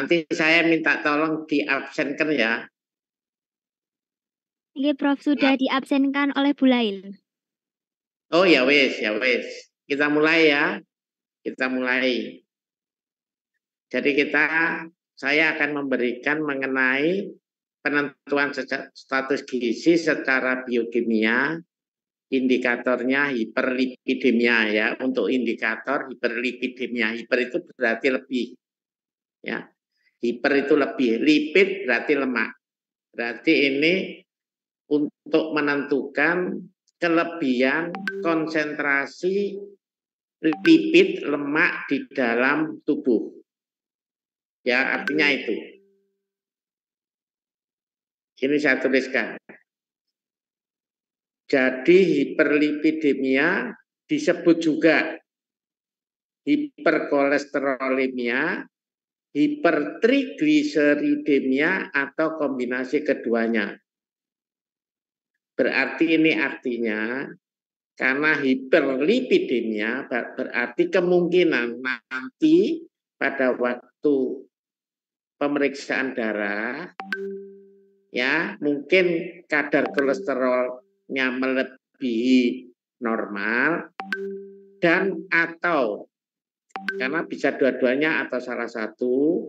Nanti saya minta tolong diabsenkan ya. Iya, Prof, sudah diabsenkan oleh Bu Lail. Oh ya wes, ya wes. Kita mulai ya. Kita mulai. Jadi saya akan memberikan mengenai penentuan status gizi secara biokimia, indikatornya hiperlipidemia ya. Untuk indikator hiperlipidemia, hiper itu berarti lebih ya. Hiper itu lebih, lipid berarti lemak. Berarti ini untuk menentukan kelebihan konsentrasi lipid lemak di dalam tubuh. Ya, artinya itu. Ini saya tuliskan. Jadi hiperlipidemia disebut juga hiperkolesterolemia, hipertrigliseridemia atau kombinasi keduanya. Berarti ini artinya karena hiperlipidemia berarti kemungkinan nanti pada waktu pemeriksaan darah ya mungkin kadar kolesterolnya melebihi normal dan atau karena bisa dua-duanya atau salah satu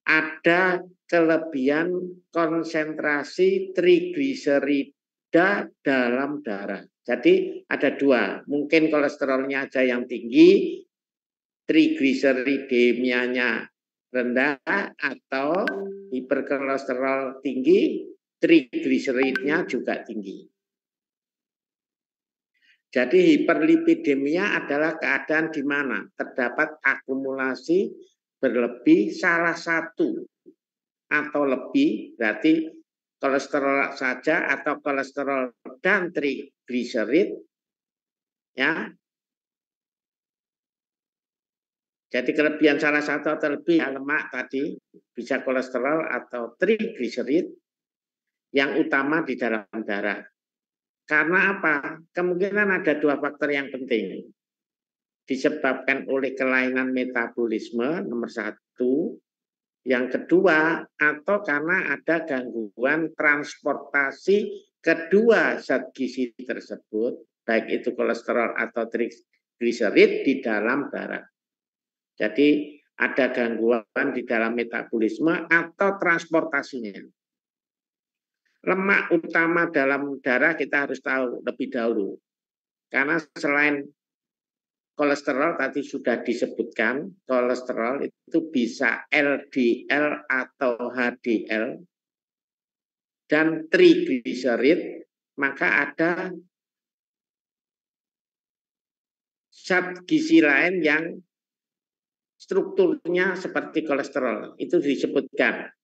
ada kelebihan konsentrasi trigliserida dalam darah. Jadi ada dua, mungkin kolesterolnya aja yang tinggi, trigliseridemianya rendah atau hiperkolesterol tinggi, trigliseridnya juga tinggi. Jadi hiperlipidemia adalah keadaan di mana terdapat akumulasi berlebih salah satu atau lebih, berarti kolesterol saja atau kolesterol dan trigliserid, ya. Jadi kelebihan salah satu atau lebih lemak tadi bisa kolesterol atau trigliserid yang utama di dalam darah. Karena apa? Kemungkinan ada dua faktor yang penting. Disebabkan oleh kelainan metabolisme nomor satu, yang kedua atau karena ada gangguan transportasi kedua zat gizi tersebut, baik itu kolesterol atau trigliserid di dalam darah. Jadi ada gangguan di dalam metabolisme atau transportasinya. Lemak utama dalam darah kita harus tahu lebih dahulu. Karena selain kolesterol tadi sudah disebutkan, kolesterol itu bisa LDL atau HDL dan trigliserid, maka ada zat gizi lain yang strukturnya seperti kolesterol. Itu disebutkan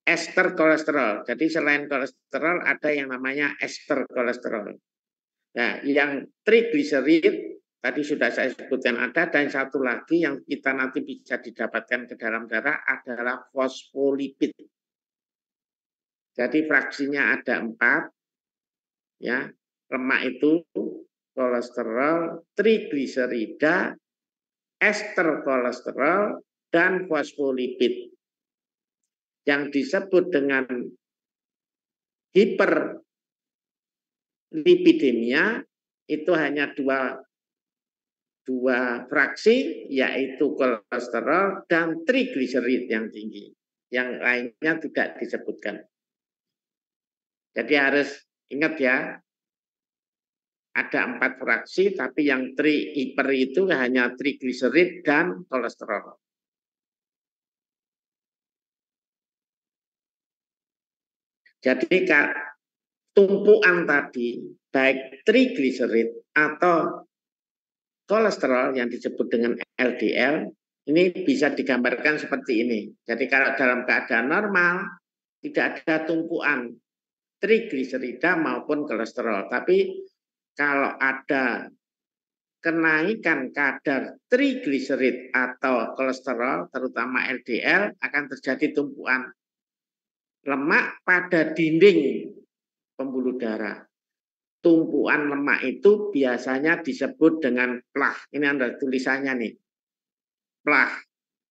ester kolesterol. Jadi selain kolesterol ada yang namanya ester kolesterol. Nah, yang trigliserid tadi sudah saya sebutkan ada, dan satu lagi yang kita nanti bisa didapatkan ke dalam darah adalah fosfolipid. Jadi fraksinya ada 4, ya, lemak itu kolesterol, trigliserida, ester kolesterol, dan fosfolipid. Yang disebut dengan hiperlipidemia itu hanya dua fraksi, yaitu kolesterol dan trigliserid yang tinggi. Yang lainnya tidak disebutkan. Jadi harus ingat ya, ada 4 fraksi, tapi yang hiper itu hanya trigliserid dan kolesterol. Jadi tumpuan tadi, baik trigliserid atau kolesterol yang disebut dengan LDL, ini bisa digambarkan seperti ini. Jadi kalau dalam keadaan normal, tidak ada tumpuan trigliserida maupun kolesterol. Tapi kalau ada kenaikan kadar trigliserid atau kolesterol, terutama LDL, akan terjadi tumpuan lemak pada dinding pembuluh darah. Tumpuan lemak itu biasanya disebut dengan plah. Ini ada tulisannya nih. Plah,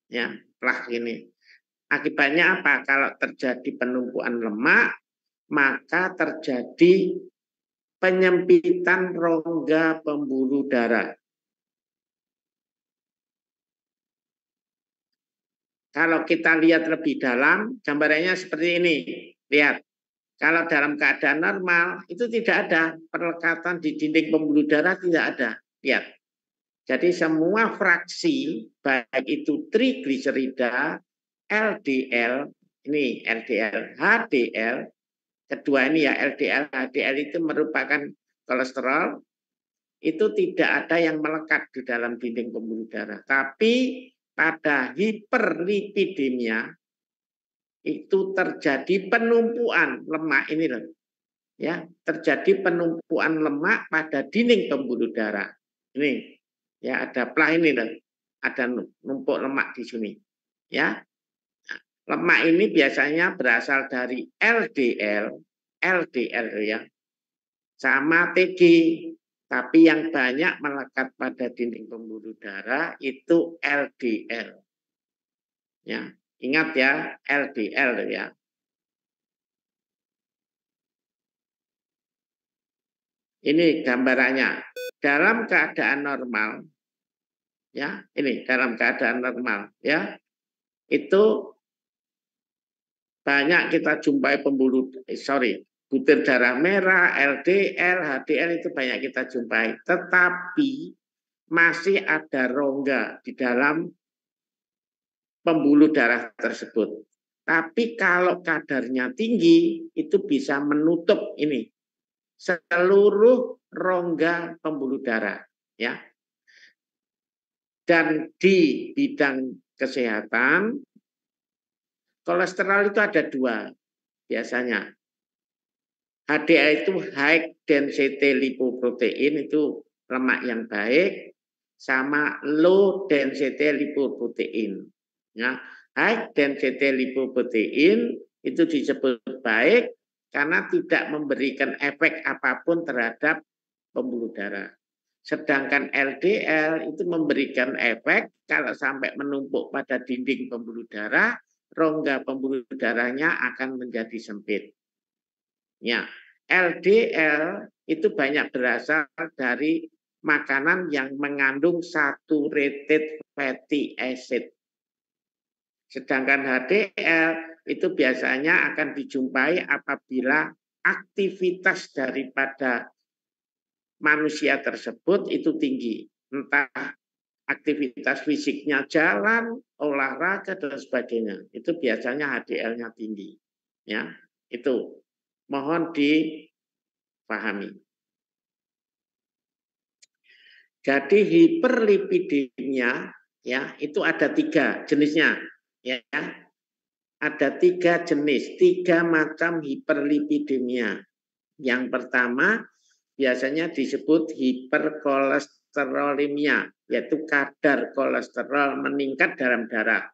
ya, plah ini. Akibatnya apa? Kalau terjadi penumpukan lemak, maka terjadi penyempitan rongga pembuluh darah. Kalau kita lihat lebih dalam, gambarannya seperti ini. Lihat, kalau dalam keadaan normal, itu tidak ada perlekatan di dinding pembuluh darah, tidak ada. Lihat. Jadi semua fraksi, baik itu trigliserida, LDL, ini LDL, HDL, kedua ini ya LDL, HDL itu merupakan kolesterol, itu tidak ada yang melekat di dalam dinding pembuluh darah. Tapi pada hiperlipidemia itu terjadi penumpuan lemak ini loh. Ya, terjadi penumpuan lemak pada dinding pembuluh darah. Ini ya ada plah ini loh. Ada numpuk lemak di sini. Ya. Lemak ini biasanya berasal dari LDL, LDL ya. Sama TG. Tapi yang banyak melekat pada dinding pembuluh darah itu LDL. Ya, ingat ya, LDL ya. Ini gambarannya. Dalam keadaan normal, ya, ini dalam keadaan normal, ya, itu banyak kita jumpai butir darah merah, LDL, HDL itu banyak kita jumpai. Tetapi masih ada rongga di dalam pembuluh darah tersebut. Tapi kalau kadarnya tinggi, itu bisa menutup ini seluruh rongga pembuluh darah, ya. Dan di bidang kesehatan, kolesterol itu ada dua biasanya. HDL itu high density lipoprotein, itu lemak yang baik, sama low density lipoprotein. Ya, high density lipoprotein itu disebut baik karena tidak memberikan efek apapun terhadap pembuluh darah. Sedangkan LDL itu memberikan efek kalau sampai menumpuk pada dinding pembuluh darah, rongga pembuluh darahnya akan menjadi sempit. Ya, LDL itu banyak berasal dari makanan yang mengandung saturated fatty acid. Sedangkan HDL itu biasanya akan dijumpai apabila aktivitas daripada manusia tersebut itu tinggi. Entah aktivitas fisiknya jalan, olahraga, dan sebagainya. Itu biasanya HDL-nya tinggi. Ya, itu mohon dipahami. Jadi hiperlipidemia ya itu ada 3 jenisnya. Ya, ada 3 jenis, 3 macam hiperlipidemia. Yang pertama biasanya disebut hiperkolesterolemia, yaitu kadar kolesterol meningkat dalam darah.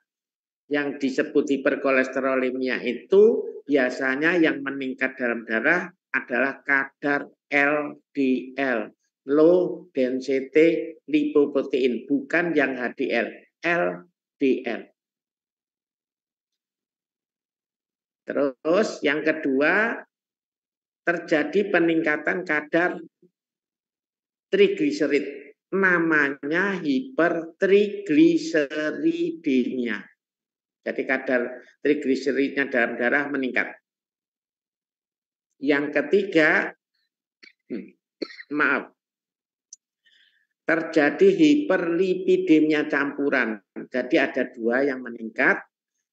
Yang disebut hiperkolesterolemia itu biasanya yang meningkat dalam darah adalah kadar LDL, low density lipoprotein, bukan yang HDL, LDL. Terus yang kedua, terjadi peningkatan kadar trigliserid, namanya hipertrigliseridemia. Jadi kadar trigliseridnya dalam darah meningkat. Yang ketiga, terjadi hiperlipidemia campuran. Jadi ada 2 yang meningkat,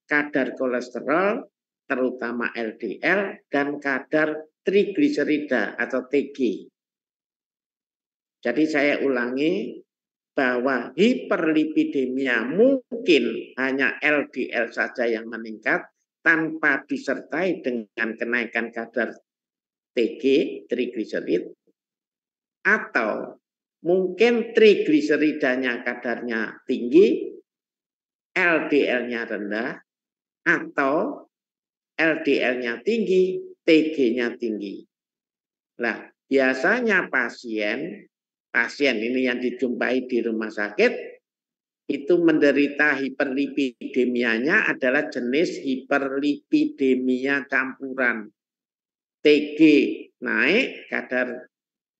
kadar kolesterol, terutama LDL, dan kadar trigliserida atau TG. Jadi saya ulangi bahwa hiperlipidemia mungkin hanya LDL saja yang meningkat tanpa disertai dengan kenaikan kadar TG, trigliserid, atau mungkin trigliseridanya kadarnya tinggi, LDL-nya rendah, atau LDL-nya tinggi, TG-nya tinggi. Nah, biasanya pasien ini yang dijumpai di rumah sakit itu menderita hiperlipidemianya adalah jenis hiperlipidemia campuran. TG naik kadar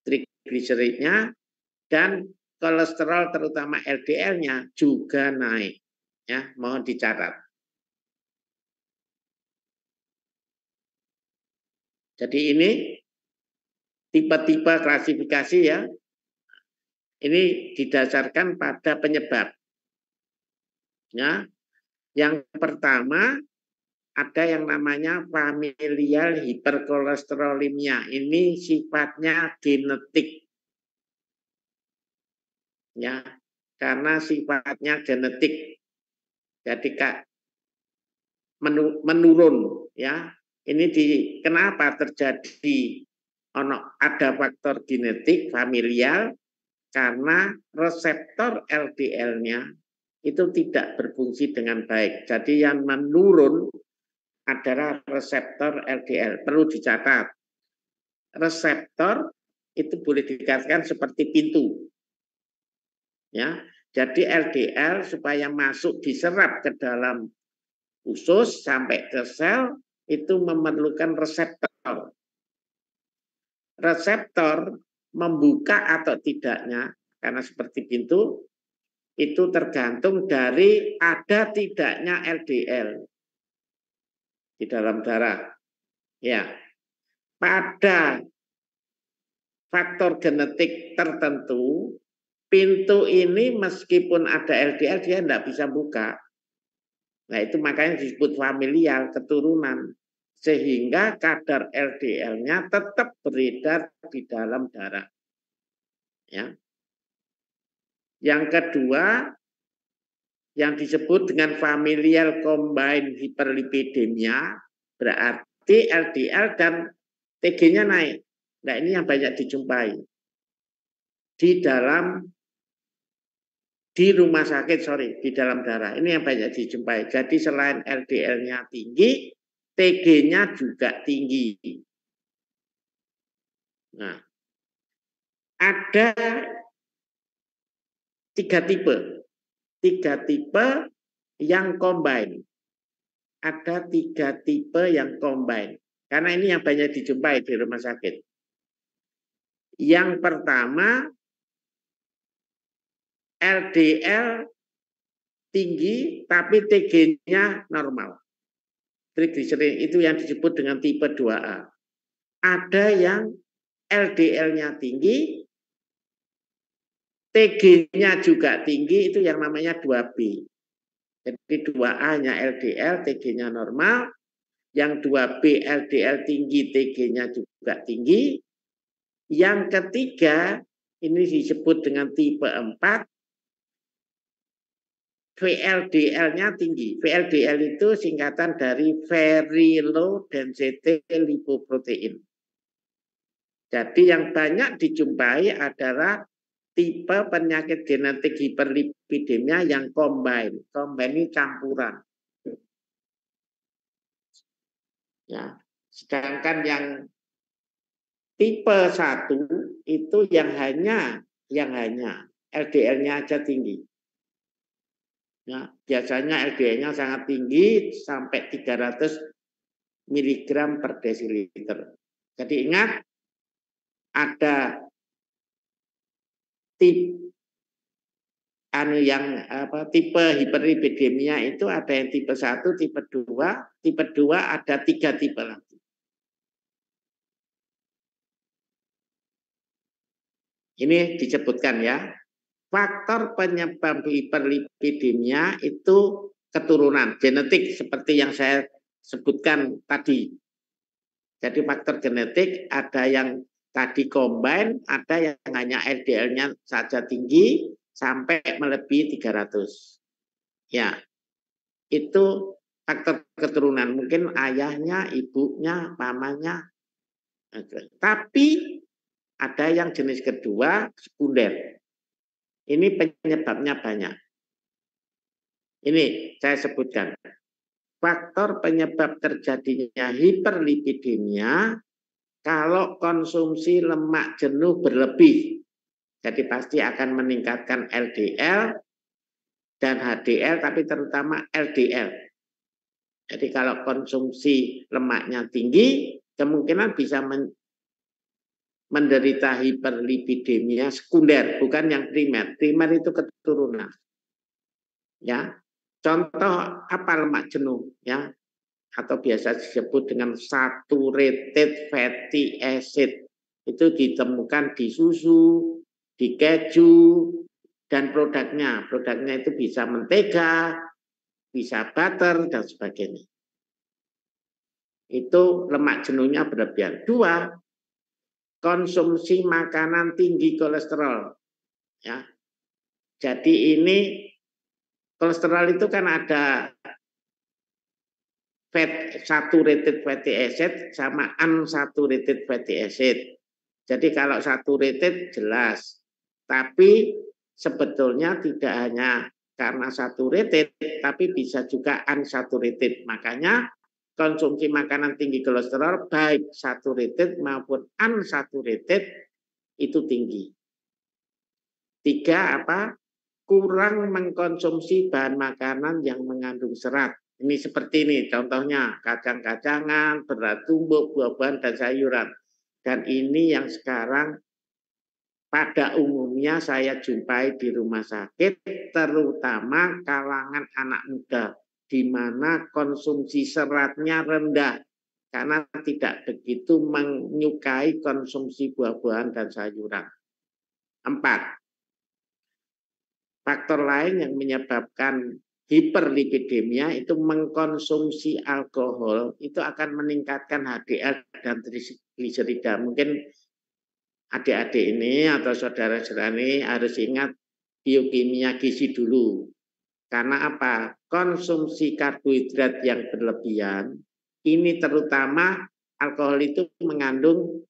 trigliseridnya dan kolesterol terutama LDL-nya juga naik. Ya, mohon dicatat. Jadi ini tipe-tipe klasifikasi ya. Ini didasarkan pada penyebab. Ya. Yang pertama ada yang namanya familial hiperkolesterolemia. Ini sifatnya genetik. Ya, karena sifatnya genetik. Jadi menurun ya. Ini kenapa terjadi ada faktor genetik familial karena reseptor LDL-nya itu tidak berfungsi dengan baik. Jadi yang menurun adalah reseptor LDL. Perlu dicatat. Reseptor itu boleh dikatakan seperti pintu. Ya, jadi LDL supaya masuk diserap ke dalam usus sampai ke sel itu memerlukan reseptor. Reseptor membuka atau tidaknya karena seperti pintu itu tergantung dari ada tidaknya LDL di dalam darah. Ya, pada faktor genetik tertentu, pintu ini meskipun ada LDL dia tidak bisa buka. Nah itu makanya disebut familial, keturunan. Sehingga kadar LDL-nya tetap beredar di dalam darah. Ya. Yang kedua, yang disebut dengan familial combined hyperlipidemia, berarti LDL dan TG-nya naik. Nah ini yang banyak dijumpai di rumah sakit, di dalam darah. Ini yang banyak dijumpai. Jadi selain LDL-nya tinggi, TG-nya juga tinggi. Nah, ada tiga tipe yang combine. Ada tiga tipe yang combine. Karena ini yang banyak dijumpai di rumah sakit. Yang pertama, LDL tinggi tapi TG-nya normal. Trigliserid itu yang disebut dengan tipe 2A. Ada yang LDL-nya tinggi, TG-nya juga tinggi, itu yang namanya 2B. Jadi 2A-nya LDL, TG-nya normal. Yang 2B LDL tinggi, TG-nya juga tinggi. Yang ketiga, ini disebut dengan tipe 4, VLDL-nya tinggi. VLDL itu singkatan dari very low density lipoprotein. Jadi yang banyak dijumpai adalah tipe penyakit genetik hiperlipidemia yang combine. Combine ini campuran. Ya. Sedangkan yang tipe 1 itu yang hanya LDL-nya aja tinggi. Ya, biasanya LDL-nya sangat tinggi sampai 300 mg per desiliter. Jadi ingat ada tipe hiperlipidemia itu ada yang tipe 1, tipe 2, tipe 2 ada 3 tipe lagi. Ini disebutkan ya. Faktor penyebab hiperlipidemia itu keturunan genetik seperti yang saya sebutkan tadi. Jadi faktor genetik ada yang tadi combine, ada yang hanya LDL-nya saja tinggi sampai melebihi 300. Ya, itu faktor keturunan. Mungkin ayahnya, ibunya, mamanya. Tapi ada yang jenis kedua, sekunder. Ini penyebabnya banyak. Ini saya sebutkan. Faktor penyebab terjadinya hiperlipidemia kalau konsumsi lemak jenuh berlebih. Jadi pasti akan meningkatkan LDL. dan HDL, tapi terutama LDL. Jadi kalau konsumsi lemaknya tinggi, kemungkinan bisa menderita hiperlipidemia sekunder, bukan yang primer. Primer itu keturunan. Ya, contoh apa lemak jenuh? Ya, atau biasa disebut dengan saturated fatty acid. Itu ditemukan di susu, di keju, dan produknya. Produknya itu bisa mentega, bisa butter, dan sebagainya. Itu lemak jenuhnya berlebihan. 2, konsumsi makanan tinggi kolesterol. Ya. Jadi ini kolesterol itu kan ada saturated fatty acid sama unsaturated fatty acid. Jadi kalau saturated jelas, tapi sebetulnya tidak hanya karena saturated, tapi bisa juga unsaturated. Makanya konsumsi makanan tinggi kolesterol, baik saturated maupun unsaturated, itu tinggi. 3, apa? Kurang mengkonsumsi bahan makanan yang mengandung serat. Ini seperti ini, contohnya kacang-kacangan, berat tumbuk, buah-buahan, dan sayuran. Dan ini yang sekarang pada umumnya saya jumpai di rumah sakit, terutama kalangan anak muda, di mana konsumsi seratnya rendah, karena tidak begitu menyukai konsumsi buah-buahan dan sayuran. 4, faktor lain yang menyebabkan hiperlipidemia itu mengkonsumsi alkohol, itu akan meningkatkan HDL dan trigliserida. Mungkin adik-adik ini atau saudara-saudara ini harus ingat biokimia gizi dulu. Karena apa? Konsumsi karbohidrat yang berlebihan, ini terutama alkohol itu mengandung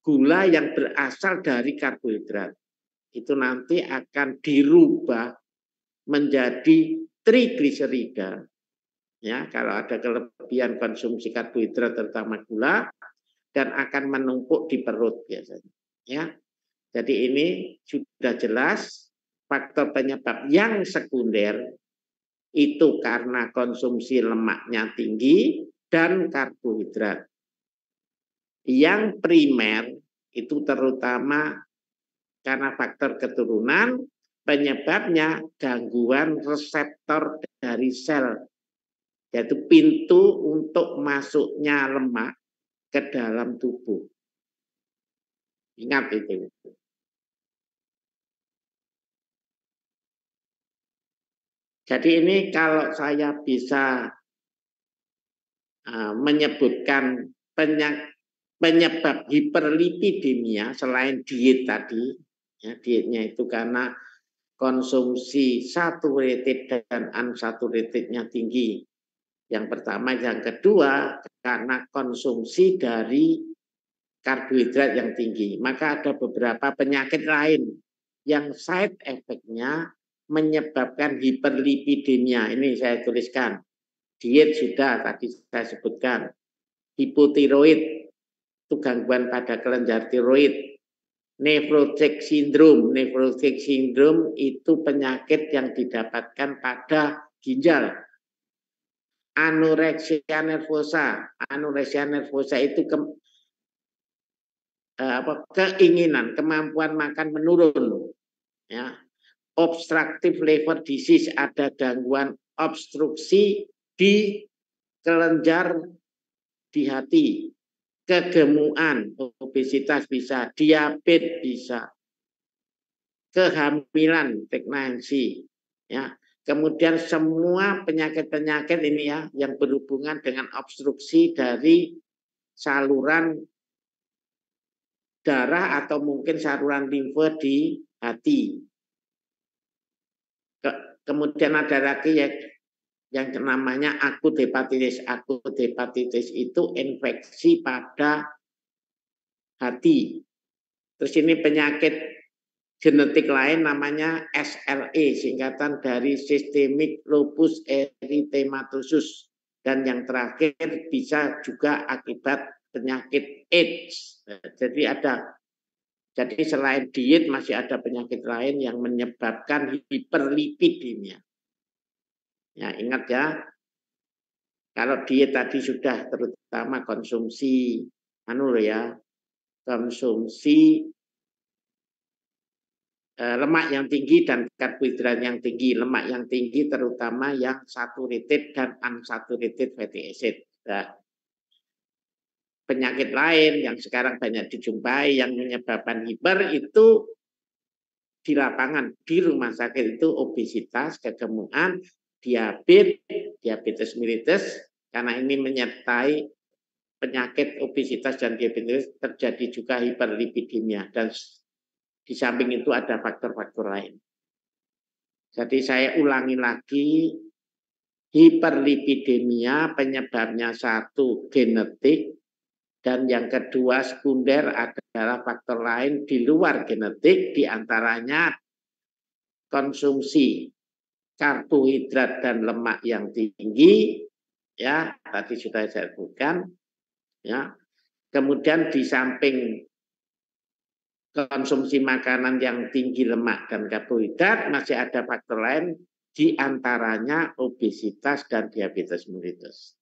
gula yang berasal dari karbohidrat. Itu nanti akan dirubah menjadi trigliserida. Ya, kalau ada kelebihan konsumsi karbohidrat terutama gula, dan akan menumpuk di perut biasanya. Ya, jadi ini sudah jelas faktor penyebab yang sekunder itu karena konsumsi lemaknya tinggi dan karbohidrat. Yang primer itu terutama karena faktor keturunan, penyebabnya gangguan reseptor dari sel, yaitu pintu untuk masuknya lemak ke dalam tubuh. Ingat itu. Jadi ini kalau saya bisa menyebutkan penyebab hiperlipidemia selain diet tadi, ya, dietnya itu karena konsumsi saturated dan unsaturatednya tinggi. Yang pertama, yang kedua karena konsumsi dari karbohidrat yang tinggi. Maka ada beberapa penyakit lain yang side effect-nya menyebabkan hiperlipidemia. Ini saya tuliskan. Diet sudah tadi saya sebutkan. Hipotiroid itu gangguan pada kelenjar tiroid. Nephrotic syndrome. Nephrotic syndrome itu penyakit yang didapatkan pada ginjal. Anoreksia nervosa. Anoreksia nervosa itu keinginan, kemampuan makan menurun. Ya. Obstructive liver disease, ada gangguan obstruksi di kelenjar di hati. Kegemukan, obesitas bisa, diabetes bisa, kehamilan, pregnancy, ya. Kemudian semua penyakit-penyakit ini ya yang berhubungan dengan obstruksi dari saluran darah atau mungkin saluran limfe di hati. Kemudian ada lagi yang namanya akut hepatitis. Akut hepatitis itu infeksi pada hati. Terus ini penyakit genetik lain namanya SLE, singkatan dari Systemic Lupus Erythematosus. Dan yang terakhir bisa juga akibat penyakit AIDS. Jadi ada Jadi selain diet masih ada penyakit lain yang menyebabkan hiperlipidemia. Ya, ingat ya, kalau diet tadi sudah terutama konsumsi konsumsi lemak yang tinggi dan karbohidrat yang tinggi. Lemak yang tinggi terutama yang saturated dan unsaturated fatty acid. Nah, penyakit lain yang sekarang banyak dijumpai yang menyebabkan hiper itu di lapangan, di rumah sakit itu obesitas, kegemukan, diabetes mellitus, karena ini menyertai penyakit obesitas dan diabetes terjadi juga hiperlipidemia, dan di samping itu ada faktor-faktor lain. Jadi saya ulangi lagi, hiperlipidemia penyebabnya satu genetik, dan yang kedua sekunder adalah faktor lain di luar genetik, diantaranya konsumsi karbohidrat dan lemak yang tinggi, ya tadi sudah saya sebutkan, ya. Kemudian di samping konsumsi makanan yang tinggi lemak dan karbohidrat, masih ada faktor lain, diantaranya obesitas dan diabetes mellitus.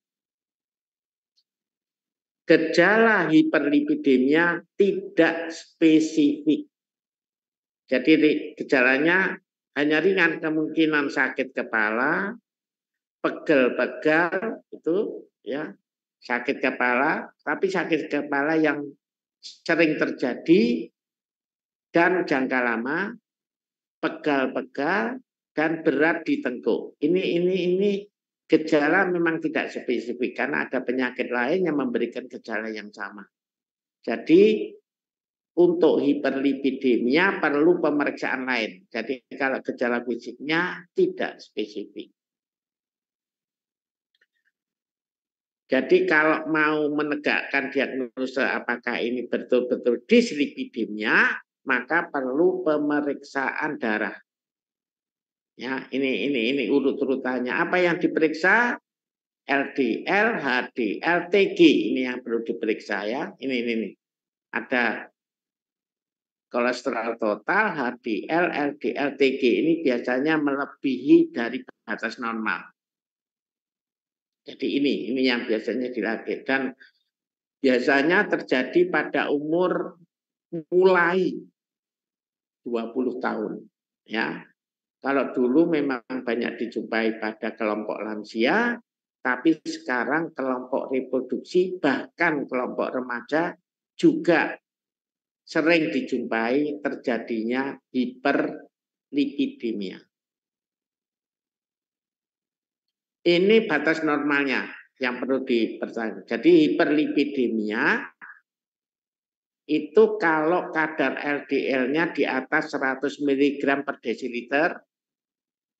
Gejala hiperlipidemia tidak spesifik. Jadi gejalanya hanya ringan, kemungkinan sakit kepala, pegel-pegel itu ya, sakit kepala, tapi sakit kepala yang sering terjadi dan jangka lama, pegal-pegal dan berat di tengkuk. Ini gejala memang tidak spesifik karena ada penyakit lain yang memberikan gejala yang sama. Jadi untuk hiperlipidemia perlu pemeriksaan lain. Jadi kalau gejala fisiknya tidak spesifik. Jadi kalau mau menegakkan diagnosa apakah ini betul-betul dislipidemia, maka perlu pemeriksaan darah. Ya, ini urut-urutannya. Apa yang diperiksa? LDL, HDL, TG. Ini yang perlu diperiksa ya. Ini. Ada kolesterol total, HDL, LDL, TG. Ini biasanya melebihi dari batas normal. Jadi ini yang biasanya dilatih. Dan biasanya terjadi pada umur mulai 20 tahun. Ya, kalau dulu memang banyak dijumpai pada kelompok lansia, tapi sekarang kelompok reproduksi bahkan kelompok remaja juga sering dijumpai terjadinya hiperlipidemia. Ini batas normalnya yang perlu diperhatikan. Jadi hiperlipidemia itu kalau kadar LDL-nya di atas 100 mg per desiliter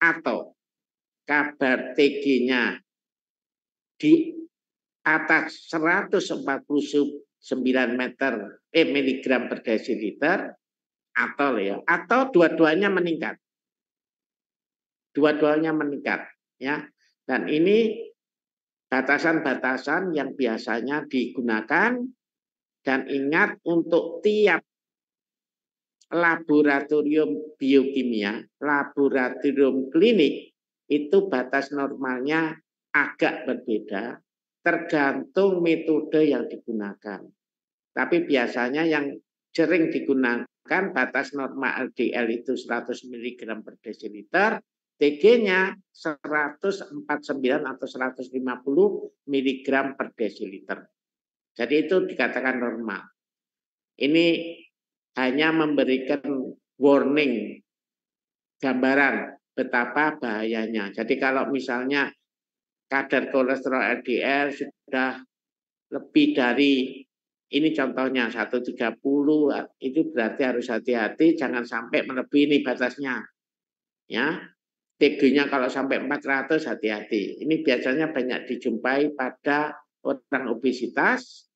atau kadar TG-nya di atas 149 mg per desiliter atau dua-duanya meningkat. Dua-duanya meningkat ya. Dan ini batasan-batasan yang biasanya digunakan, dan ingat untuk tiap laboratorium biokimia, laboratorium klinik itu batas normalnya agak berbeda tergantung metode yang digunakan. Tapi biasanya yang sering digunakan batas normal LDL itu 100 mg per desiliter, TG-nya 149 atau 150 mg per desiliter. Jadi itu dikatakan normal. Ini hanya memberikan warning, gambaran betapa bahayanya. Jadi kalau misalnya kadar kolesterol LDL sudah lebih dari, ini contohnya 130, itu berarti harus hati-hati, jangan sampai melebihi ini batasnya. Ya, TG-nya kalau sampai 400 hati-hati. Ini biasanya banyak dijumpai pada orang obesitas,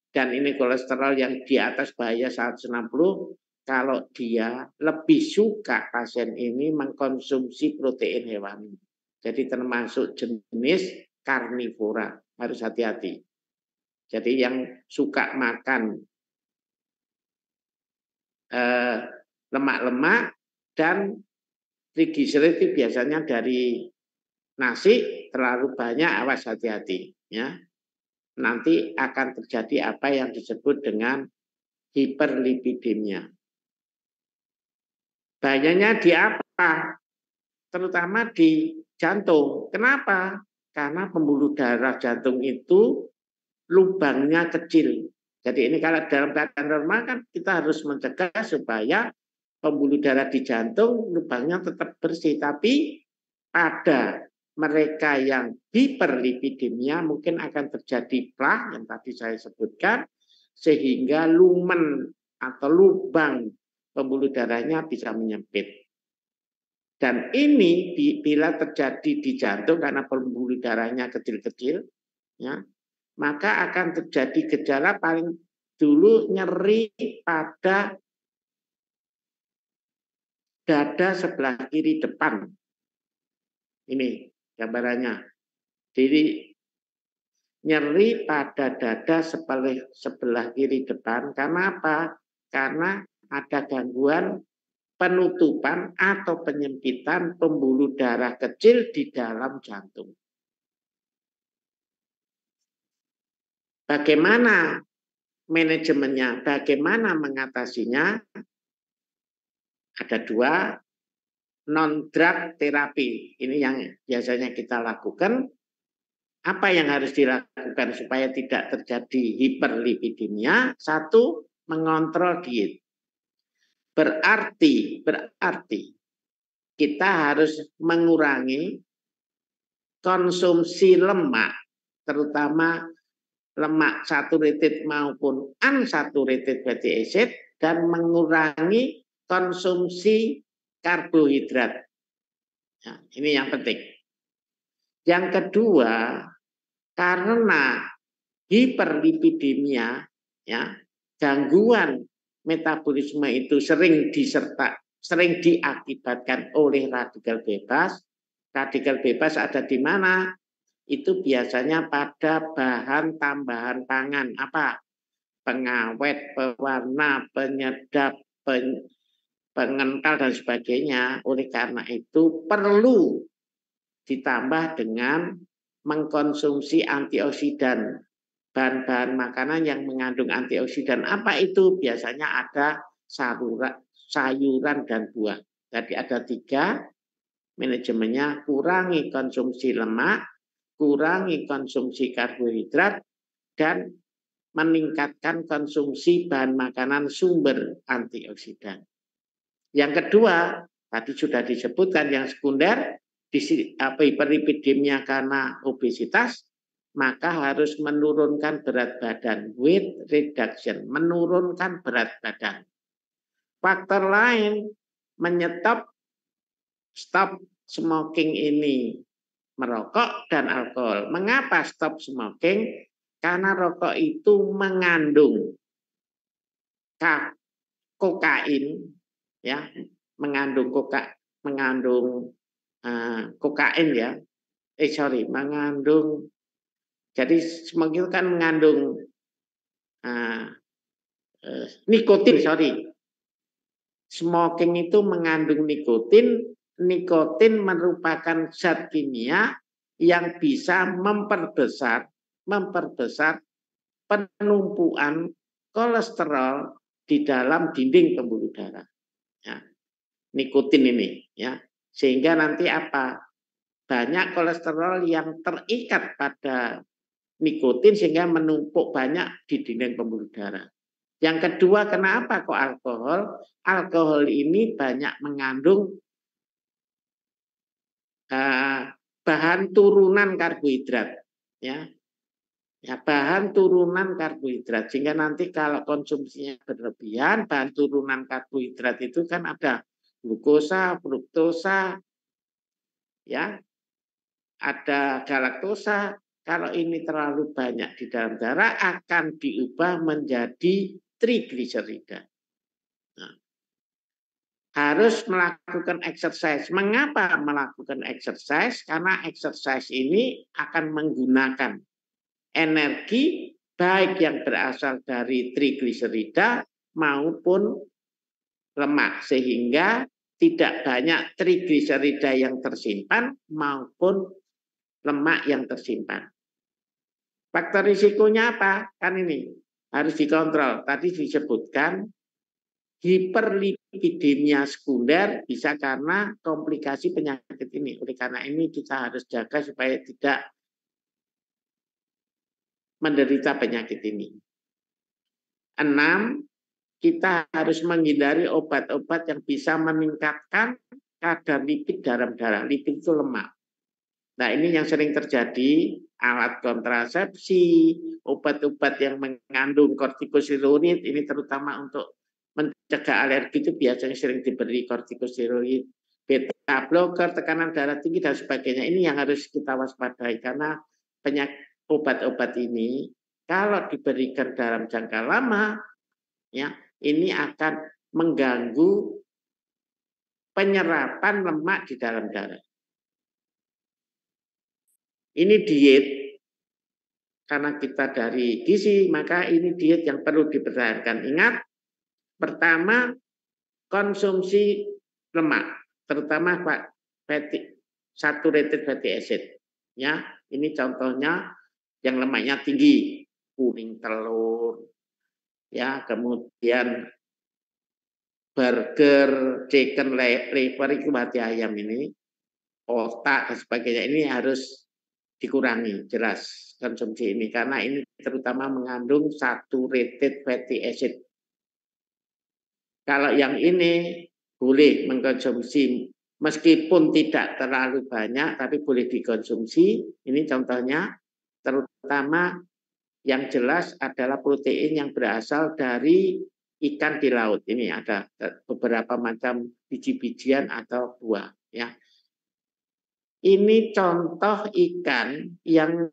dan ini kolesterol yang di atas bahaya 160, kalau dia lebih suka pasien ini mengkonsumsi protein hewani. Jadi termasuk jenis karnivora, harus hati-hati. Jadi yang suka makan lemak-lemak, dan trigliserid itu biasanya dari nasi terlalu banyak, awas hati-hati ya. Nanti akan terjadi apa yang disebut dengan hiperlipidemia. Bahayanya di apa? Terutama di jantung. Kenapa? Karena pembuluh darah jantung itu lubangnya kecil. Jadi ini kalau dalam keadaan normal kan kita harus mencegah supaya pembuluh darah di jantung lubangnya tetap bersih. Tapi pada mereka yang hiperlipidemia mungkin akan terjadi plah yang tadi saya sebutkan, sehingga lumen atau lubang pembuluh darahnya bisa menyempit. Dan ini bila terjadi di jantung karena pembuluh darahnya kecil-kecil, ya, maka akan terjadi gejala paling dulu nyeri pada dada sebelah kiri depan. Ini gambarannya. Jadi nyeri pada dada sebelah kiri depan. Karena apa? Karena ada gangguan penutupan atau penyempitan pembuluh darah kecil di dalam jantung. Bagaimana manajemennya? Bagaimana mengatasinya? Ada dua, non-drug terapi. Ini yang biasanya kita lakukan. Apa yang harus dilakukan supaya tidak terjadi hiperlipidemia? Satu, mengontrol diet. Berarti kita harus mengurangi konsumsi lemak, terutama lemak saturated maupun unsaturated fatty acid, dan mengurangi konsumsi karbohidrat. Nah, ini yang penting. Yang kedua, karena hiperlipidemia, ya, gangguan metabolisme itu sering diakibatkan oleh radikal bebas. Radikal bebas ada di mana? Itu biasanya pada bahan tambahan pangan. Apa? Pengawet, pewarna, penyedap, pengental, dan sebagainya. Oleh karena itu perlu ditambah dengan mengkonsumsi antioksidan. Bahan-bahan makanan yang mengandung antioksidan. Apa itu? Biasanya ada sayuran dan buah. Jadi ada tiga manajemennya: kurangi konsumsi lemak, kurangi konsumsi karbohidrat, dan meningkatkan konsumsi bahan makanan sumber antioksidan. Yang kedua, tadi sudah disebutkan yang sekunder, hiperlipidemia karena obesitas, maka harus menurunkan berat badan, weight reduction, menurunkan berat badan. Faktor lain stop smoking ini, merokok dan alkohol. Mengapa stop smoking? Karena rokok itu mengandung kokain, ya, mengandung kokain ya. Mengandung. Jadi smoking kan mengandung nikotin, Smoking itu mengandung nikotin. Nikotin merupakan zat kimia yang bisa memperbesar penumpuan kolesterol di dalam dinding pembuluh darah. Ya. Nikotin ini, ya, sehingga nanti apa? Banyak kolesterol yang terikat pada nikotin sehingga menumpuk banyak di dinding pembuluh darah. Yang kedua, kenapa kok alkohol? Alkohol ini banyak mengandung bahan turunan karbohidrat, ya. Ya, bahan turunan karbohidrat, sehingga nanti kalau konsumsinya berlebihan, bahan turunan karbohidrat itu kan ada glukosa, fruktosa, ya, ada galaktosa. Kalau ini terlalu banyak di dalam darah akan diubah menjadi trigliserida. Nah, harus melakukan exercise. Mengapa melakukan exercise? Karena exercise ini akan menggunakan energi baik yang berasal dari trigliserida maupun lemak sehingga tidak banyak trigliserida yang tersimpan maupun lemak yang tersimpan. Faktor risikonya apa? Kan ini harus dikontrol. Tadi disebutkan hiperlipidemia sekunder bisa karena komplikasi penyakit ini. Oleh karena ini kita harus jaga supaya tidak menderita penyakit ini. 6. Kita harus menghindari obat-obat yang bisa meningkatkan kadar lipid dalam darah. Lipid itu lemak. Nah, ini yang sering terjadi, alat kontrasepsi, obat-obat yang mengandung kortikosteroid, ini terutama untuk mencegah alergi itu biasanya sering diberi kortikosteroid, beta blocker, tekanan darah tinggi, dan sebagainya. Ini yang harus kita waspadai, karena obat-obat ini kalau diberikan dalam jangka lama, ya, ini akan mengganggu penyerapan lemak di dalam darah. Ini diet, karena kita dari gizi, maka ini diet yang perlu dipertahankan. Ingat, pertama, konsumsi lemak, terutama saturated fatty acid. Ya, ini contohnya yang lemaknya tinggi, kuning telur, ya, kemudian burger, chicken liver itu hati ayam ini, otak dan sebagainya, ini harus dikurangi jelas konsumsi ini karena ini terutama mengandung saturated fatty acid. Kalau yang ini boleh mengkonsumsi meskipun tidak terlalu banyak tapi boleh dikonsumsi. Ini contohnya terutama yang jelas adalah protein yang berasal dari ikan di laut. Ini ada beberapa macam biji-bijian atau buah, ya. Ini contoh ikan yang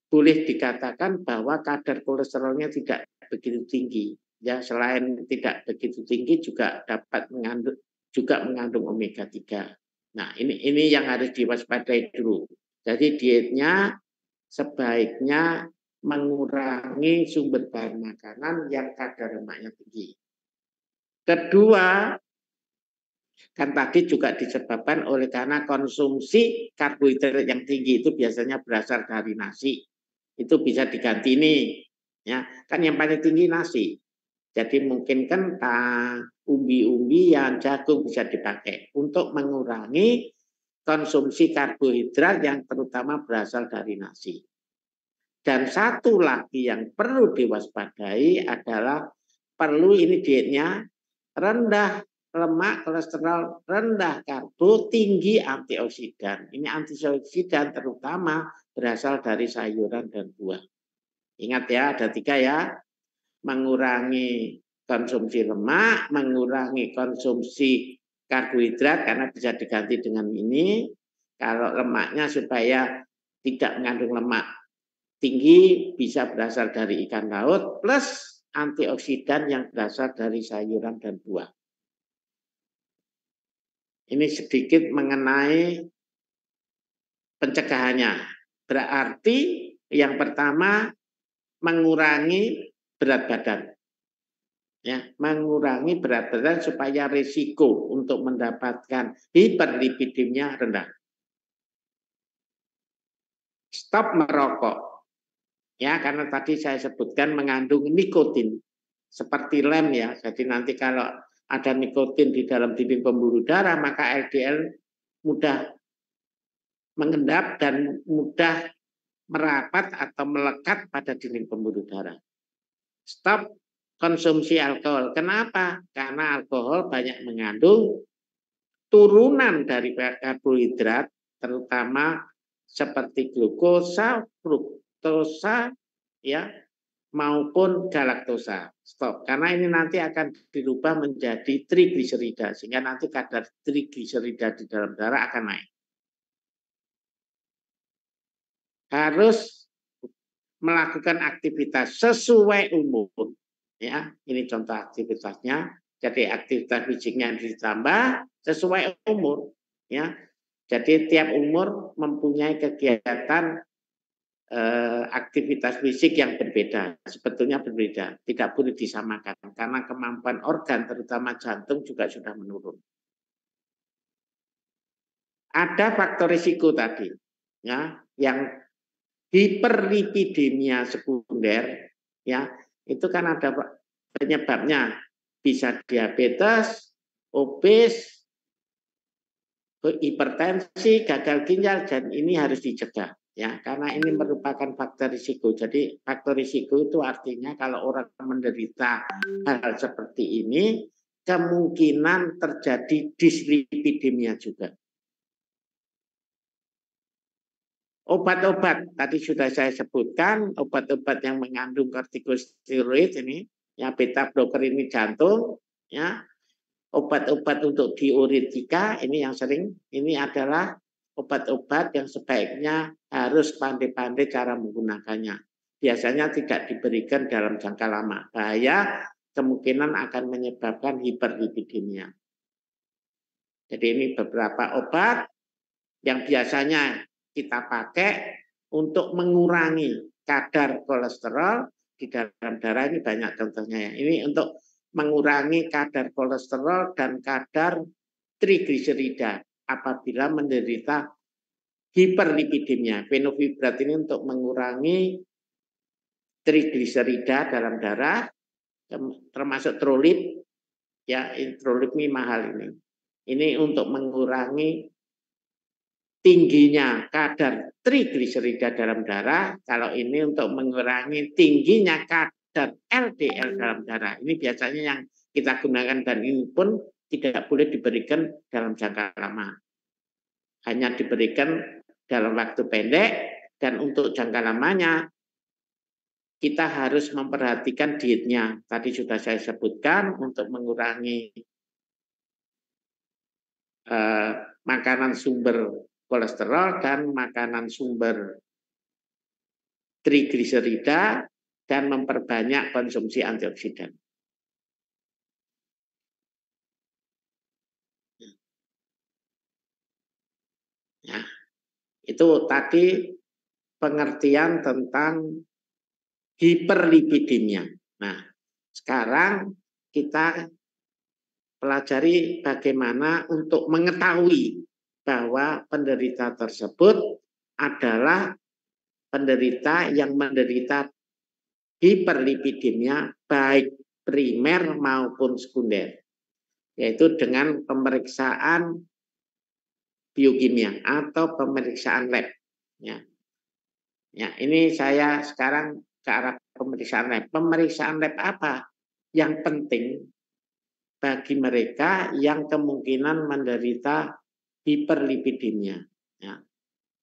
boleh dikatakan bahwa kadar kolesterolnya tidak begitu tinggi. Ya, selain tidak begitu tinggi juga dapat mengandung omega 3. Nah, ini yang harus diwaspadai dulu. Jadi dietnya sebaiknya mengurangi sumber bahan makanan yang kadar lemaknya tinggi. Kedua, kan tadi juga disebabkan oleh karena konsumsi karbohidrat yang tinggi itu biasanya berasal dari nasi. Itu bisa diganti nih, ya kan yang paling tinggi nasi. Jadi mungkin kentang, umbi-umbian, jagung bisa dipakai untuk mengurangi konsumsi karbohidrat yang terutama berasal dari nasi. Dan satu lagi yang perlu diwaspadai adalah perlu ini dietnya rendah lemak, kolesterol, rendah karbo, tinggi antioksidan. Ini antioksidan terutama berasal dari sayuran dan buah. Ingat ya, ada 3 ya. Mengurangi konsumsi lemak, mengurangi konsumsi karbohidrat karena bisa diganti dengan ini. Kalau lemaknya supaya tidak mengandung lemak tinggi bisa berasal dari ikan laut plus antioksidan yang berasal dari sayuran dan buah. Ini sedikit mengenai pencegahannya. Berarti yang pertama mengurangi berat badan. Ya, mengurangi berat badan supaya risiko untuk mendapatkan hiperlipidemia rendah. Stop merokok. Ya, karena tadi saya sebutkan mengandung nikotin seperti lem ya. Jadi nanti kalau ada nikotin di dalam dinding pembuluh darah maka LDL mudah mengendap dan mudah merapat atau melekat pada dinding pembuluh darah. Stop konsumsi alkohol. Kenapa? Karena alkohol banyak mengandung turunan dari karbohidrat, terutama seperti glukosa, fruktosa, ya, maupun galaktosa. Stop. Karena ini nanti akan dirubah menjadi trigliserida, sehingga nanti kadar trigliserida di dalam darah akan naik. Harus melakukan aktivitas sesuai umur. Ya, ini contoh aktivitasnya. Jadi aktivitas fisiknya ditambah sesuai umur. Ya, jadi tiap umur mempunyai kegiatan aktivitas fisik yang berbeda, sebetulnya berbeda, tidak boleh disamakan karena kemampuan organ terutama jantung juga sudah menurun. Ada faktor risiko tadi, ya, yang hiperlipidemia sekunder, ya, itu kan ada penyebabnya, bisa diabetes, obes, hipertensi, gagal ginjal, dan ini harus dicegah. Ya, karena ini merupakan faktor risiko. Jadi faktor risiko itu artinya kalau orang menderita hal seperti ini, kemungkinan terjadi dislipidemia juga. Obat-obat tadi sudah saya sebutkan, obat-obat yang mengandung kortikosteroid ini, ya beta blocker ini jantung, ya. Obat-obat untuk diuretika ini yang sering, ini adalah obat-obat yang sebaiknya harus pandai-pandai cara menggunakannya. Biasanya tidak diberikan dalam jangka lama. Bahaya kemungkinan akan menyebabkan hiperlipidemia. Jadi ini beberapa obat yang biasanya kita pakai untuk mengurangi kadar kolesterol di dalam darah, ini banyak contohnya ya. Ini untuk mengurangi kadar kolesterol dan kadar trigliserida apabila menderita hiperlipidemia. Fenofibrat ini untuk mengurangi trigliserida dalam darah, termasuk trolip, ya, trolip ini mahal ini. Ini untuk mengurangi tingginya kadar trigliserida dalam darah, kalau ini untuk mengurangi tingginya kadar LDL dalam darah. Ini biasanya yang kita gunakan dan ini pun tidak boleh diberikan dalam jangka lama. Hanya diberikan dalam waktu pendek dan untuk jangka lamanya kita harus memperhatikan dietnya. Tadi sudah saya sebutkan untuk mengurangi makanan sumber kolesterol dan makanan sumber trigliserida dan memperbanyak konsumsi antioksidan. Ya, itu tadi pengertian tentang hiperlipidemia. Nah, sekarang kita pelajari bagaimana untuk mengetahui bahwa penderita tersebut adalah penderita yang menderita hiperlipidemia baik primer maupun sekunder, yaitu dengan pemeriksaan biokimia atau pemeriksaan lab. Ya, ya, ini saya sekarang ke arah pemeriksaan lab. Pemeriksaan lab apa yang penting bagi mereka yang kemungkinan menderita hiperlipidemia. Ya.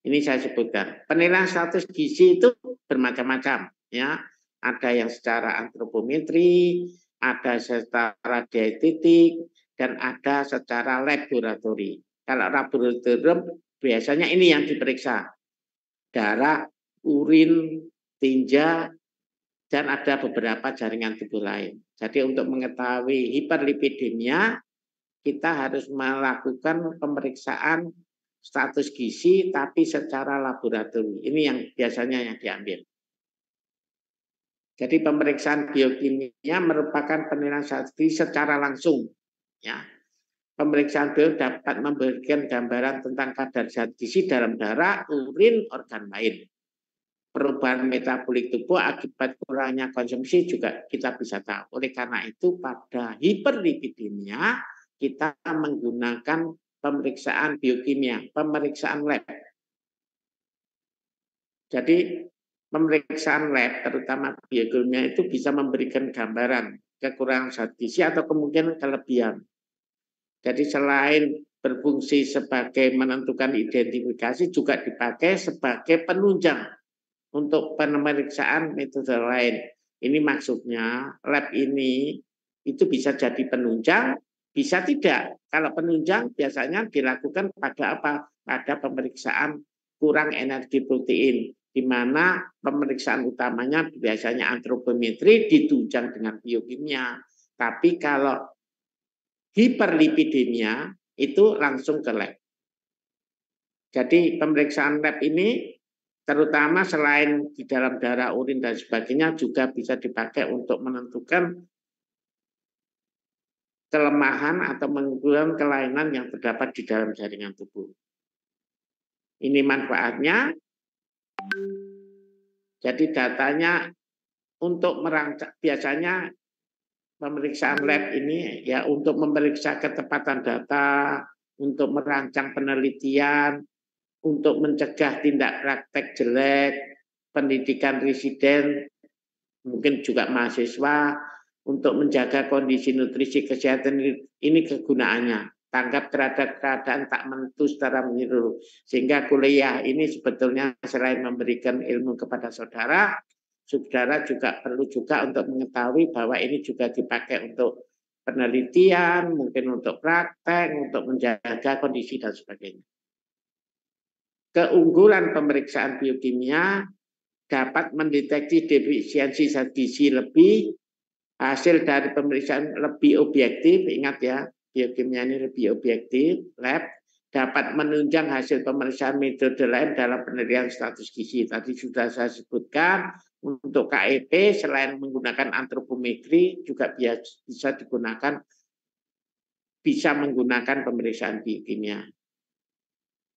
Ini saya sebutkan. Penilaian status gizi itu bermacam-macam. Ya. Ada yang secara antropometri, ada secara dietetik, dan ada secara laboratori. Kalau laboratorium biasanya ini yang diperiksa. Darah, urin, tinja, dan ada beberapa jaringan tubuh lain. Jadi untuk mengetahui hiperlipidemia, kita harus melakukan pemeriksaan status gizi tapi secara laboratorium. Ini yang biasanya yang diambil. Jadi pemeriksaan biokimia merupakan penilaian status gizi secara langsung. Ya. Pemeriksaan bio dapat memberikan gambaran tentang kadar zat gizi dalam darah, urin, organ lain. Perubahan metabolik tubuh akibat kurangnya konsumsi juga kita bisa tahu. Oleh karena itu pada hiperlipidemia kita menggunakan pemeriksaan biokimia, pemeriksaan lab. Jadi pemeriksaan lab terutama biokimia itu bisa memberikan gambaran kekurangan zat gizi atau kemungkinan kelebihan. Jadi selain berfungsi sebagai menentukan identifikasi juga dipakai sebagai penunjang untuk pemeriksaan metode lain. Ini maksudnya lab ini itu bisa jadi penunjang, bisa tidak. Kalau penunjang biasanya dilakukan pada apa? Pada pemeriksaan kurang energi protein, di mana pemeriksaan utamanya biasanya antropometri ditunjang dengan biokimia. Tapi kalau hiperlipidemia itu langsung ke lab. Jadi pemeriksaan lab ini terutama selain di dalam darah, urin dan sebagainya juga bisa dipakai untuk menentukan kelemahan atau menentukan kelainan yang terdapat di dalam jaringan tubuh. Ini manfaatnya. Jadi datanya untuk merancang, biasanya pemeriksaan lab ini ya untuk memeriksa ketepatan data, untuk merancang penelitian, untuk mencegah tindak praktek jelek, pendidikan residen, mungkin juga mahasiswa, untuk menjaga kondisi nutrisi kesehatan ini kegunaannya. Tanggap terhadap keadaan tak menentu secara menyeluruh. Sehingga kuliah ini sebetulnya selain memberikan ilmu kepada saudara, saudara juga perlu juga untuk mengetahui bahwa ini juga dipakai untuk penelitian, mungkin untuk praktek, untuk menjaga kondisi dan sebagainya. Keunggulan pemeriksaan biokimia dapat mendeteksi defisiensi zat gizi lebih, hasil dari pemeriksaan lebih objektif, ingat ya, biokimia ini lebih objektif, lab, dapat menunjang hasil pemeriksaan metode lain dalam penilaian status gizi. Tadi sudah saya sebutkan, untuk KEP selain menggunakan antropometri juga bisa menggunakan pemeriksaan biokimia.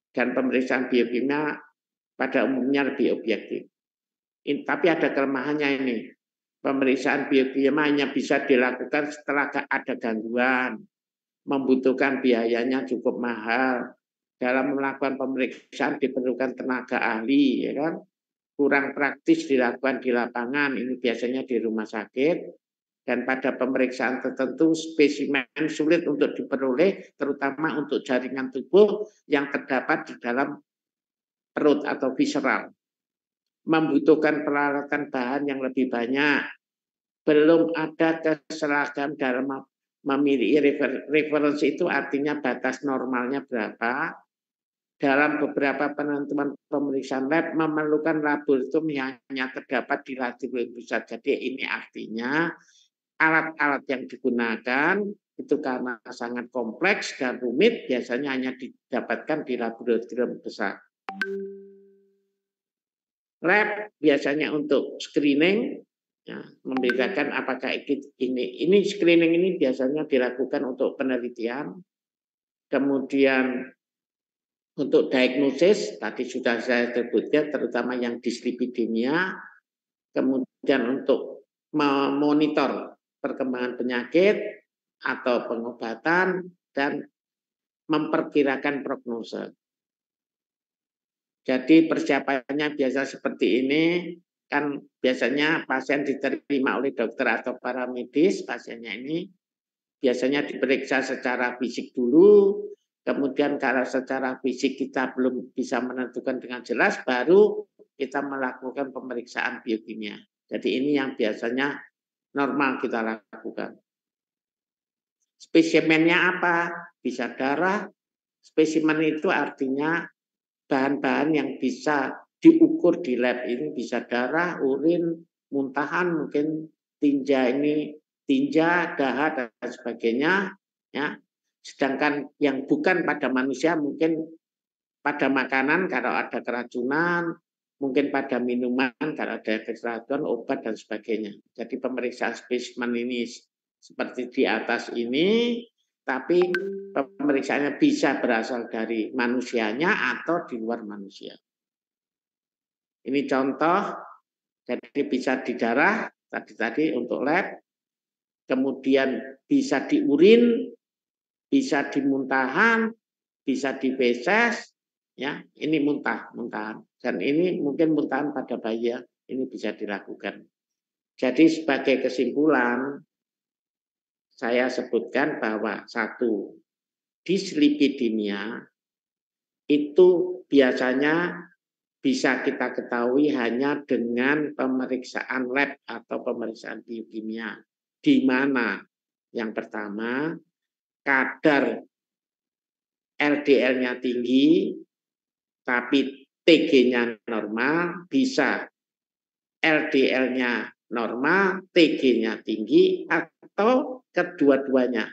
Dan pemeriksaan biokimia pada umumnya lebih objektif. Tapi ada kelemahannya ini. Pemeriksaan biokimia hanya bisa dilakukan setelah ada gangguan, membutuhkan biayanya cukup mahal. Dalam melakukan pemeriksaan diperlukan tenaga ahli, ya kan? Kurang praktis dilakukan di lapangan, ini biasanya di rumah sakit. Dan pada pemeriksaan tertentu spesimen sulit untuk diperoleh, terutama untuk jaringan tubuh yang terdapat di dalam perut atau visceral. Membutuhkan peralatan bahan yang lebih banyak. Belum ada keseragaman dalam memiliki referensi, itu artinya batas normalnya berapa. Dalam beberapa penentuan pemeriksaan lab memerlukan laboratorium yang hanya terdapat di laboratorium pusat. Jadi ini artinya alat-alat yang digunakan itu karena sangat kompleks dan rumit, biasanya hanya didapatkan di laboratorium besar. Lab biasanya untuk screening, ya, membedakan apakah ini screening ini biasanya dilakukan untuk penelitian, kemudian untuk diagnosis tadi sudah saya sebutkan, terutama yang dislipidemia, kemudian untuk memonitor perkembangan penyakit atau pengobatan dan memperkirakan prognosa. Jadi persiapannya biasa seperti ini. Kan biasanya pasien diterima oleh dokter atau para medis, pasiennya ini biasanya diperiksa secara fisik dulu, kemudian kalau secara fisik kita belum bisa menentukan dengan jelas, baru kita melakukan pemeriksaan biokimia. Jadi ini yang biasanya normal kita lakukan. Spesimennya apa? Bisa darah. Spesimen itu artinya bahan-bahan yang bisa diukur di lab ini, bisa darah, urin, muntahan, mungkin tinja, dahak dan sebagainya, ya. Sedangkan yang bukan pada manusia mungkin pada makanan kalau ada keracunan, mungkin pada minuman kalau ada keracunan, obat dan sebagainya. Jadi pemeriksaan spesimen ini seperti di atas ini, tapi pemeriksaannya bisa berasal dari manusianya atau di luar manusia. Ini contoh, jadi bisa di darah, tadi untuk lab, kemudian bisa di urin, bisa di muntahan, bisa di feses, ya, ini muntahan. Dan ini mungkin muntahan pada bayi, ya, ini bisa dilakukan. Jadi sebagai kesimpulan, saya sebutkan bahwa satu, dislipidemia itu biasanya bisa kita ketahui hanya dengan pemeriksaan lab atau pemeriksaan biokimia. Di mana yang pertama, kadar LDL-nya tinggi, tapi TG-nya normal, bisa LDL-nya normal, TG-nya tinggi, atau kedua-duanya.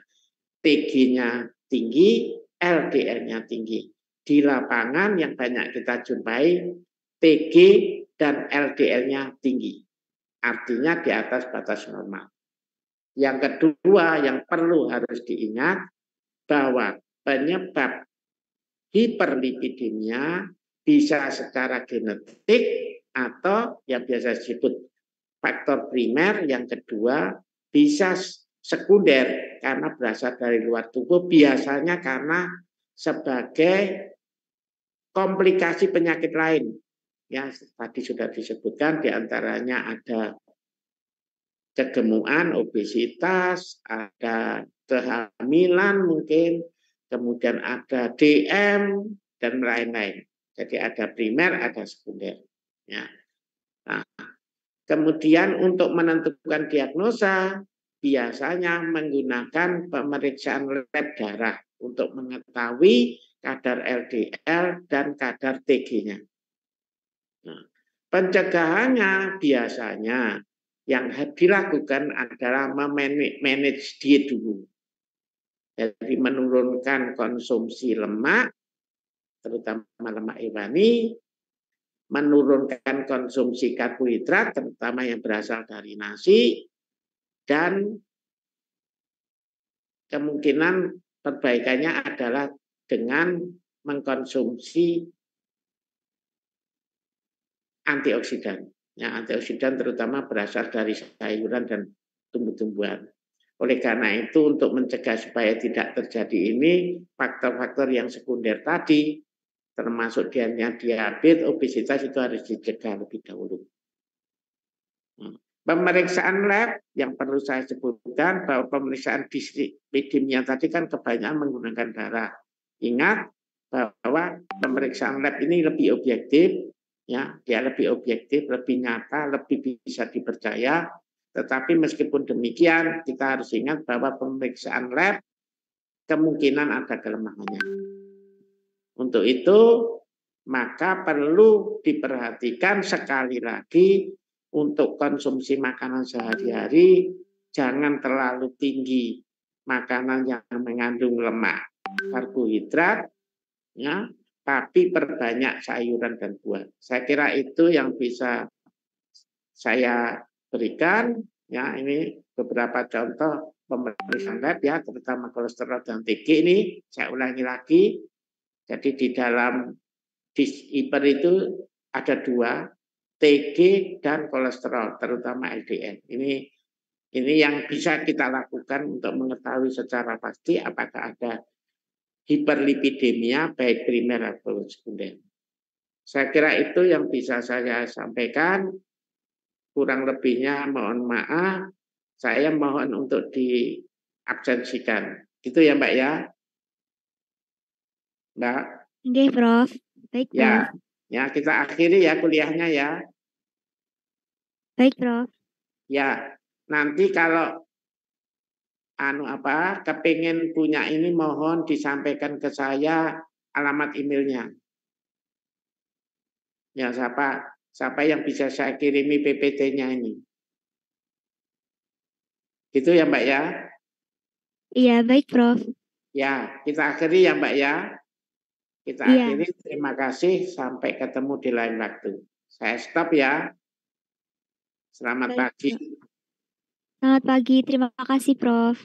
TG-nya tinggi, LDL-nya tinggi. Di lapangan yang banyak kita jumpai, TG dan LDL-nya tinggi. Artinya di atas batas normal. Yang kedua yang perlu harus diingat bahwa penyebab hiperlipidemia bisa secara genetik atau yang biasa disebut faktor primer. Yang kedua bisa sekunder karena berasal dari luar tubuh, biasanya karena sebagai komplikasi penyakit lain. Ya, tadi sudah disebutkan diantaranya ada kegemukan, obesitas, ada kehamilan mungkin, kemudian ada DM dan lain-lain. Jadi ada primer, ada sekunder. Ya. Nah, kemudian untuk menentukan diagnosa biasanya menggunakan pemeriksaan lab darah untuk mengetahui kadar LDL dan kadar TG-nya. Nah, pencegahannya biasanya yang dilakukan adalah memanage diet dulu. Jadi menurunkan konsumsi lemak, terutama lemak hewani, menurunkan konsumsi karbohidrat, terutama yang berasal dari nasi, dan kemungkinan perbaikannya adalah dengan mengkonsumsi antioksidan. Ya, antioksidan terutama berasal dari sayuran dan tumbuh-tumbuhan. Oleh karena itu, untuk mencegah supaya tidak terjadi ini, faktor-faktor yang sekunder tadi, termasuk diabetes, obesitas itu harus dicegah lebih dahulu. Pemeriksaan lab yang perlu saya sebutkan bahwa pemeriksaan dislipidemia tadi kan kebanyakan menggunakan darah. Ingat bahwa pemeriksaan lab ini lebih objektif, ya, dia lebih objektif, lebih nyata, lebih bisa dipercaya. Tetapi meskipun demikian, kita harus ingat bahwa pemeriksaan lab kemungkinan ada kelemahannya. Untuk itu, maka perlu diperhatikan sekali lagi untuk konsumsi makanan sehari-hari, jangan terlalu tinggi makanan yang mengandung lemak, karbohidrat, ya, tapi perbanyak sayuran dan buah. Saya kira itu yang bisa saya berikan. Ya, ini beberapa contoh pemeriksaan lab ya, terutama kolesterol dan TG ini. Saya ulangi lagi. Jadi di dalam hiper itu ada dua, TG dan kolesterol, terutama LDL. Ini yang bisa kita lakukan untuk mengetahui secara pasti apakah ada hiperlipidemia baik primer atau sekunder. Saya kira itu yang bisa saya sampaikan. Kurang lebihnya mohon maaf. Saya mohon untuk diabsensikan. Itu ya Mbak ya. Mbak. Oke, Prof. Baik, Prof. Ya, kita akhiri ya kuliahnya ya. Baik, Prof. Ya, nanti kalau kepingin punya ini mohon disampaikan ke saya alamat emailnya. Ya, siapa yang bisa saya kirimi PPT-nya ini. Gitu ya Mbak ya. Iya, baik, Prof. Ya, kita akhiri ya Mbak ya. Kita akhiri, terima kasih, sampai ketemu di lain waktu. Saya stop ya. Selamat pagi. Selamat pagi, terima kasih Prof.